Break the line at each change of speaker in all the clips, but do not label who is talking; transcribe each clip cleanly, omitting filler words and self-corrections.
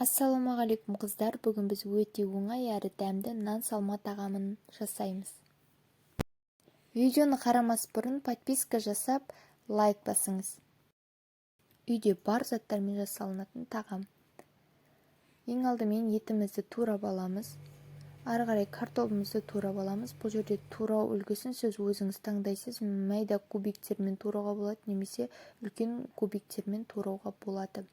Ассалаумағалейкум қыздар, бүгін біз өте оңай әрі дәмді нан салма тағамын жасаймыз. Видеоны қарамас бұрын подписка жасап, лайк басыңыз. Үйде бар заттармен жасалынатын тағам. Ең алдымен етімізді турап аламыз. Ары қарай картопымызды турап аламыз. Бұл жерде турау үлгісін сіз өзіңіз таңдайсыз. Майда кубиктермен турауға болады, немесе үлкен кубиктермен турауға болады.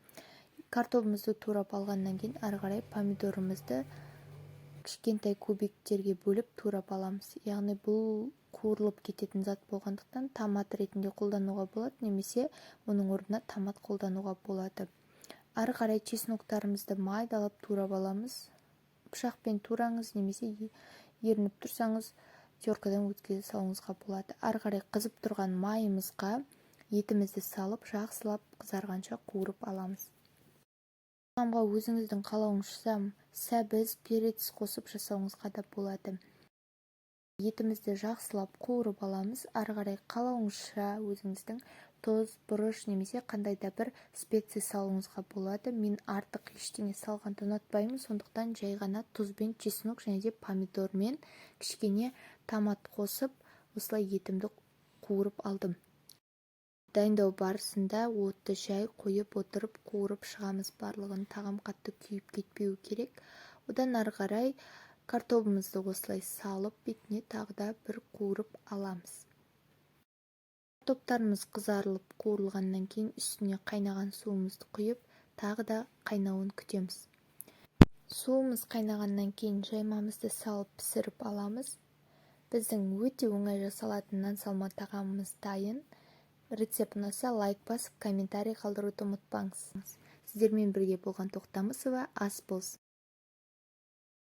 Картопымызды турап алғаннан кейін ары қарай помидорымызды кішкентай кубиктерге бөліп турап аламыз. Яғни бұл қуырылып кететін зат болғандықтан томат ретінде қолдануға болады, немесе оның орнына томат қолдануға болады. Ары қарай чесноктарымызды майдалап турап аламыз. Пышақпен тураңыз, немесе ерініп тұрсаңыз теркадан өткізе салуыңызға болады. Ары қарай қызып тұрған майымызға етімізді салып, жақсылап қызарғанша қуырып аламыз. Тағамға өзіңіздің қалауыңызша сәбіз, перец қосып жасауыңызға да болады. Етімізді жақсылап қуырып аламыз. Ары қарай қалауыңызша өзіңіздің тұз, бұрыш немесе қандай да бір специя салуыңызға болады. Мен артық ештеңе салғанды ұнатпаймын, сондықтан жай ғана тұзбен, чеснок және де помидормен кішкене томат қосып, осылай етімді қуырып алдым. Дайындау барысында отты жай қойып отырып қуырып шығамыз барлығын. Тағам қатты күйіп кетпеу керек. Одан ары қарай картопымызды осылай салып, бетіне тағы да бір қуырып аламыз. Картоптарымыз қызарылып қуырылғаннан кейін үстіне қайнаған суымызды құйып, тағы да қайнауын күтеміз. Суымыз қайнағаннан кейін жаймамызды салып пісіріп аламыз. Біздің өте оңай жасалатын нан салма тағамымыз дайын. Рецепт ұнаса лайк басып, комментарий қалдыруды ұмытпаңыз. Сіздермен бірге болған Тоқтамысова ас болсын.